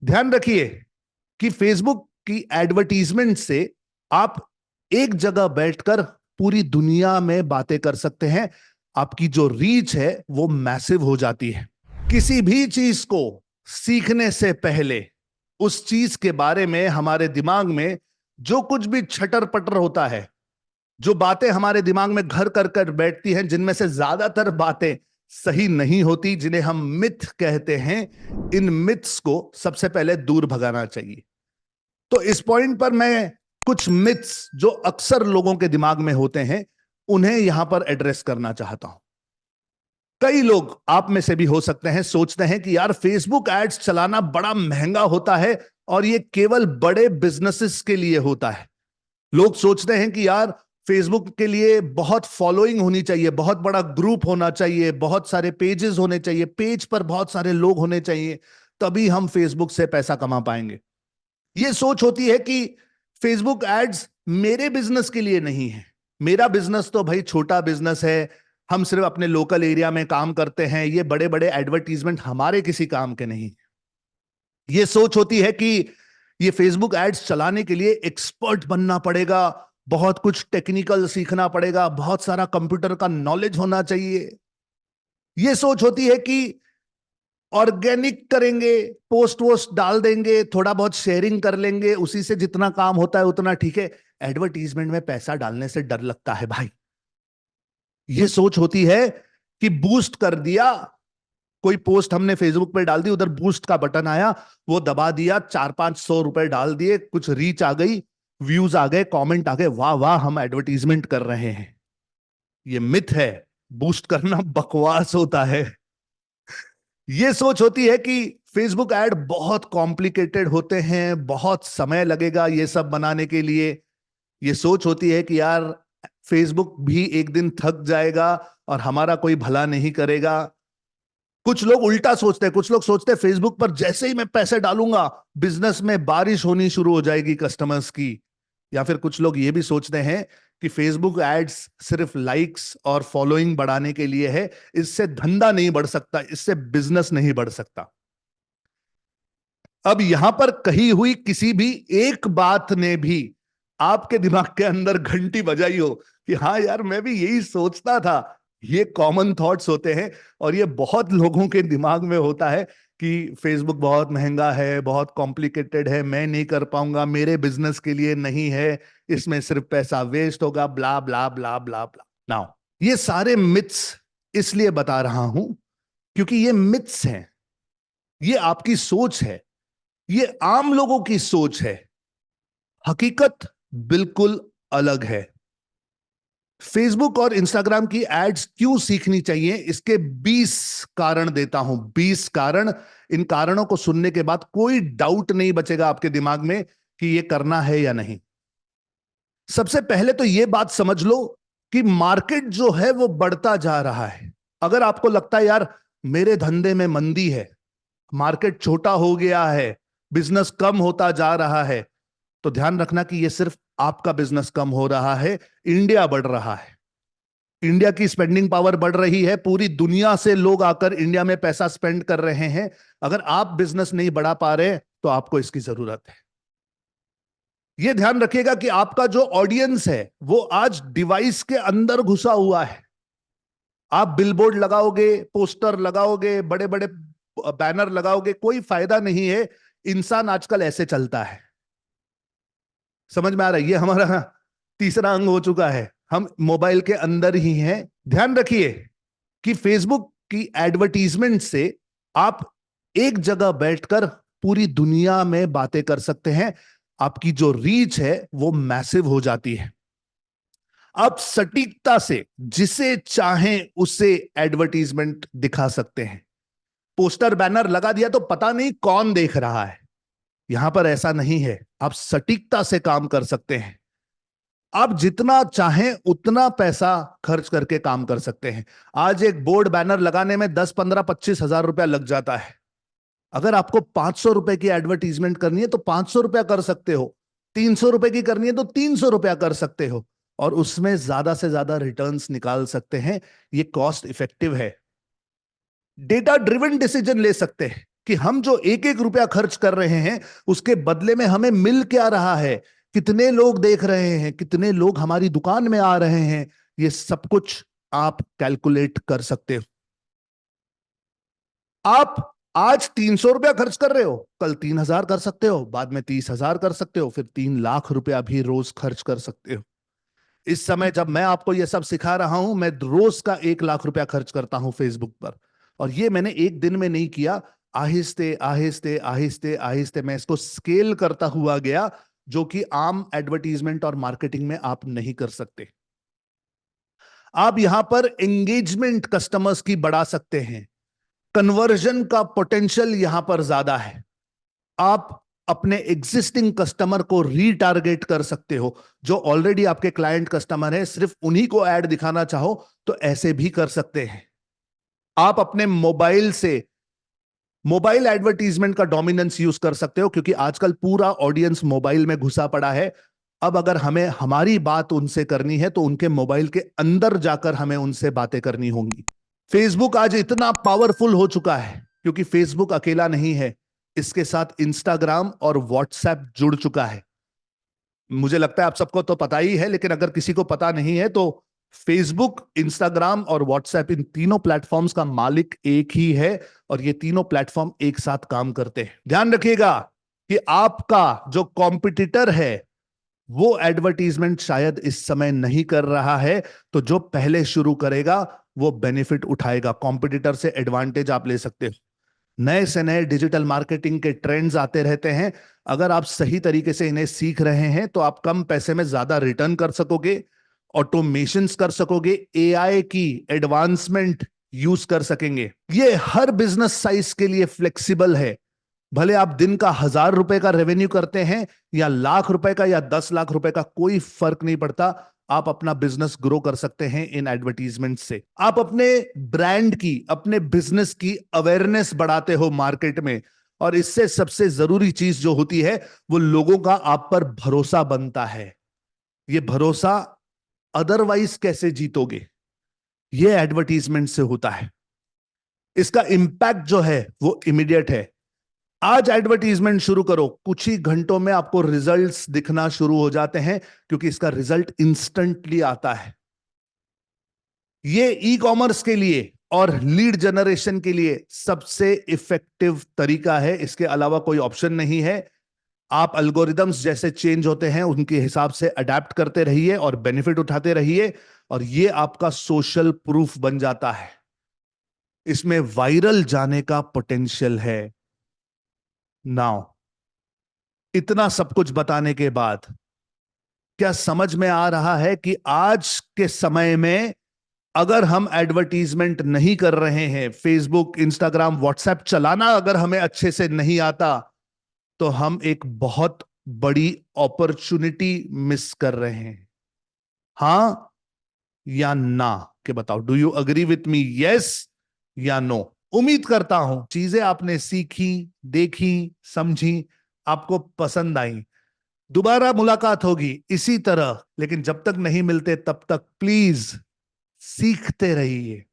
ध्यान रखिए कि फेसबुक की एडवर्टीजमेंट से आप एक जगह बैठकर पूरी दुनिया में बातें कर सकते हैं। आपकी जो रीच है वो मैसिव हो जाती है। किसी भी चीज को सीखने से पहले उस चीज के बारे में हमारे दिमाग में जो कुछ भी छटर पटर होता है, जो बातें हमारे दिमाग में घर कर कर बैठती हैं, जिनमें से ज्यादातर बातें सही नहीं होती, जिन्हें हम मिथ कहते हैं, इन मिथ्स को सबसे पहले दूर भगाना चाहिए। तो इस पॉइंट पर मैं कुछ मिथ्स जो अक्सर लोगों के दिमाग में होते हैं उन्हें यहां पर एड्रेस करना चाहता हूं। कई लोग, आप में से भी हो सकते हैं, सोचते हैं कि यार फेसबुक एड्स चलाना बड़ा महंगा होता है और ये केवल बड़े बिजनेसेस के लिए होता है। लोग सोचते हैं कि यार फेसबुक के लिए बहुत फॉलोइंग होनी चाहिए, बहुत बड़ा ग्रुप होना चाहिए, बहुत सारे पेजेस होने चाहिए, पेज पर बहुत सारे लोग होने चाहिए, तभी हम फेसबुक से पैसा कमा पाएंगे। यह सोच होती है कि फेसबुक एड्स मेरे बिजनेस के लिए नहीं है। मेरा बिजनेस तो भाई छोटा बिजनेस है, हम सिर्फ अपने लोकल एरिया में काम करते हैं, ये बड़े बड़े एडवर्टीजमेंट हमारे किसी काम के नहीं। यह सोच होती है कि ये फेसबुक एड्स चलाने के लिए एक्सपर्ट बनना पड़ेगा, बहुत कुछ टेक्निकल सीखना पड़ेगा, बहुत सारा कंप्यूटर का नॉलेज होना चाहिए। यह सोच होती है कि ऑर्गेनिक करेंगे, पोस्ट वोस्ट डाल देंगे, थोड़ा बहुत शेयरिंग कर लेंगे, उसी से जितना काम होता है उतना ठीक है। एडवर्टीजमेंट में पैसा डालने से डर लगता है भाई। यह सोच होती है कि बूस्ट कर दिया, कोई पोस्ट हमने फेसबुक पे डाल दी, उधर बूस्ट का बटन आया, वो दबा दिया, 400-500 रुपए डाल दिए, कुछ रीच आ गई, व्यूज आ गए, कमेंट आ गए, वाह वाह हम एडवर्टीजमेंट कर रहे हैं। ये मिथ है, बूस्ट करना बकवास होता है। ये सोच होती है कि फेसबुक ऐड बहुत कॉम्प्लिकेटेड होते हैं, बहुत समय लगेगा ये सब बनाने के लिए। ये सोच होती है कि यार फेसबुक भी एक दिन थक जाएगा और हमारा कोई भला नहीं करेगा। कुछ लोग उल्टा सोचते हैं, कुछ लोग सोचते हैं फेसबुक पर जैसे ही मैं पैसे डालूंगा बिजनेस में बारिश होनी शुरू हो जाएगी कस्टमर्स की। या फिर कुछ लोग ये भी सोचते हैं कि फेसबुक एड्स सिर्फ लाइक्स और फॉलोइंग बढ़ाने के लिए है, इससे धंधा नहीं बढ़ सकता, इससे बिजनेस नहीं बढ़ सकता। अब यहां पर कही हुई किसी भी एक बात ने भी आपके दिमाग के अंदर घंटी बजाई हो कि हाँ यार मैं भी यही सोचता था। ये कॉमन थॉट्स होते हैं और ये बहुत लोगों के दिमाग में होता है कि फेसबुक बहुत महंगा है, बहुत कॉम्प्लिकेटेड है, मैं नहीं कर पाऊंगा, मेरे बिजनेस के लिए नहीं है, इसमें सिर्फ पैसा वेस्ट होगा, ब्ला ब्ला ब्ला ब्ला ब्ला। नाउ ये सारे मिथ्स इसलिए बता रहा हूं क्योंकि ये मिथ्स हैं, ये आपकी सोच है, ये आम लोगों की सोच है। हकीकत बिल्कुल अलग है। फेसबुक और इंस्टाग्राम की एड्स क्यों सीखनी चाहिए, इसके 20 कारण देता हूं, 20 कारण। इन कारणों को सुनने के बाद कोई डाउट नहीं बचेगा आपके दिमाग में कि यह करना है या नहीं। सबसे पहले तो यह बात समझ लो कि मार्केट जो है वो बढ़ता जा रहा है। अगर आपको लगता है यार मेरे धंधे में मंदी है, मार्केट छोटा हो गया है, बिजनेस कम होता जा रहा है, तो ध्यान रखना कि यह सिर्फ आपका बिजनेस कम हो रहा है, इंडिया बढ़ रहा है। इंडिया की स्पेंडिंग पावर बढ़ रही है, पूरी दुनिया से लोग आकर इंडिया में पैसा स्पेंड कर रहे हैं। अगर आप बिजनेस नहीं बढ़ा पा रहे तो आपको इसकी जरूरत है। यह ध्यान रखिएगा कि आपका जो ऑडियंस है वो आज डिवाइस के अंदर घुसा हुआ है। आप बिलबोर्ड लगाओगे, पोस्टर लगाओगे, बड़े बड़े बैनर लगाओगे, कोई फायदा नहीं है। इंसान आजकल ऐसे चलता है। समझ में आ रहा है? ये हमारा तीसरा अंग हो चुका है, हम मोबाइल के अंदर ही हैं। ध्यान रखिए कि फेसबुक की एडवर्टीजमेंट से आप एक जगह बैठकर पूरी दुनिया में बातें कर सकते हैं। आपकी जो रीच है वो मैसिव हो जाती है। आप सटीकता से जिसे चाहें उसे एडवर्टीजमेंट दिखा सकते हैं। पोस्टर बैनर लगा दिया तो पता नहीं कौन देख रहा है, यहां पर ऐसा नहीं है। आप सटीकता से काम कर सकते हैं। आप जितना चाहें उतना पैसा खर्च करके काम कर सकते हैं। आज एक बोर्ड बैनर लगाने में 10, 15, 25 हजार रुपया लग जाता है। अगर आपको 500 रुपए की एडवर्टीजमेंट करनी है तो 500 रुपया कर सकते हो, 300 रुपए की करनी है तो 300 रुपया कर सकते हो, और उसमें ज्यादा से ज्यादा रिटर्न्स निकाल सकते हैं। ये कॉस्ट इफेक्टिव है। डेटा ड्रिवन डिसीजन ले सकते हैं। कि हम जो एक एक रुपया खर्च कर रहे हैं उसके बदले में हमें मिल क्या रहा है, कितने लोग देख रहे हैं, कितने लोग हमारी दुकान में आ रहे हैं, ये सब कुछ आप कैलकुलेट कर सकते हो। आप आज 300 रुपया खर्च कर रहे हो, कल 3,000 कर सकते हो, बाद में 30,000 कर सकते हो, फिर 3 लाख रुपया भी रोज खर्च कर सकते हो। इस समय जब मैं आपको यह सब सिखा रहा हूं, मैं रोज का 1 लाख रुपया खर्च करता हूं फेसबुक पर। और ये मैंने एक दिन में नहीं किया, आहिस्ते आहिस्ते आहिस्ते आहिस्ते मैं इसको स्केल करता हुआ गया, जो कि आम एडवर्टीजमेंट और मार्केटिंग में आप नहीं कर सकते। आप यहां पर एंगेजमेंट कस्टमर्स की बढ़ा सकते हैं, कन्वर्जन का पोटेंशियल यहां पर ज्यादा है। आप अपने एग्जिस्टिंग कस्टमर को रीटारगेट कर सकते हो, जो ऑलरेडी आपके क्लाइंट कस्टमर है, सिर्फ उन्हीं को ऐड दिखाना चाहो तो ऐसे भी कर सकते हैं। आप अपने मोबाइल से मोबाइल एडवर्टीजमेंट का डोमिनेंस यूज कर सकते हो, क्योंकि आजकल पूरा ऑडियंस मोबाइल में घुसा पड़ा है। अब अगर हमें हमारी बात उनसे करनी है तो उनके मोबाइल के अंदर जाकर हमें उनसे बातें करनी होंगी। फेसबुक आज इतना पावरफुल हो चुका है, क्योंकि फेसबुक अकेला नहीं है, इसके साथ इंस्टाग्राम और व्हाट्सएप जुड़ चुका है। मुझे लगता है आप सबको तो पता ही है, लेकिन अगर किसी को पता नहीं है तो फेसबुक, इंस्टाग्राम और व्हाट्सएप, इन तीनों प्लेटफॉर्म्स का मालिक एक ही है, और ये तीनों प्लेटफॉर्म एक साथ काम करते हैं। ध्यान रखिएगा कि आपका जो कॉम्पिटिटर है वो एडवर्टीजमेंट शायद इस समय नहीं कर रहा है, तो जो पहले शुरू करेगा वो बेनिफिट उठाएगा। कॉम्पिटिटर से एडवांटेज आप ले सकते हो। नए से नए डिजिटल मार्केटिंग के ट्रेंड्स आते रहते हैं। अगर आप सही तरीके से इन्हें सीख रहे हैं तो आप कम पैसे में ज्यादा रिटर्न कर सकोगे, ऑटोमेशंस कर सकोगे, एआई की एडवांसमेंट यूज कर सकेंगे। ये हर बिजनेस साइज के लिए फ्लेक्सिबल है। भले आप दिन का 1,000 रुपए का रेवेन्यू करते हैं या लाख रुपए का या 10 लाख रुपए का, कोई फर्क नहीं पड़ता। आप अपना बिजनेस ग्रो कर सकते हैं इन एडवर्टीजमेंट से। आप अपने ब्रांड की, अपने बिजनेस की अवेयरनेस बढ़ाते हो मार्केट में, और इससे सबसे जरूरी चीज जो होती है वो लोगों का आप पर भरोसा बनता है। ये भरोसा अदरवाइज कैसे जीतोगे, ये एडवर्टीजमेंट से होता है। इसका इंपैक्ट जो है वो इमीडिएट है। आज एडवर्टीजमेंट शुरू करो, कुछ ही घंटों में आपको रिजल्ट्स दिखना शुरू हो जाते हैं, क्योंकि इसका रिजल्ट इंस्टेंटली आता है। ये ई कॉमर्स के लिए और लीड जनरेशन के लिए सबसे इफेक्टिव तरीका है, इसके अलावा कोई ऑप्शन नहीं है। आप अल्गोरिदम्स जैसे चेंज होते हैं उनके हिसाब से अडेप्ट करते रहिए और बेनिफिट उठाते रहिए, और ये आपका सोशल प्रूफ बन जाता है। इसमें वायरल जाने का पोटेंशियल है। नाउ, इतना सब कुछ बताने के बाद क्या समझ में आ रहा है कि आज के समय में अगर हम एडवर्टीजमेंट नहीं कर रहे हैं, फेसबुक, इंस्टाग्राम, व्हाट्सएप चलाना अगर हमें अच्छे से नहीं आता, तो हम एक बहुत बड़ी अपॉर्चुनिटी मिस कर रहे हैं? हां या ना के बताओ। Do you agree with me? Yes या नो? उम्मीद करता हूं चीजें आपने सीखी, देखी, समझी, आपको पसंद आई। दोबारा मुलाकात होगी इसी तरह, लेकिन जब तक नहीं मिलते तब तक प्लीज सीखते रहिए।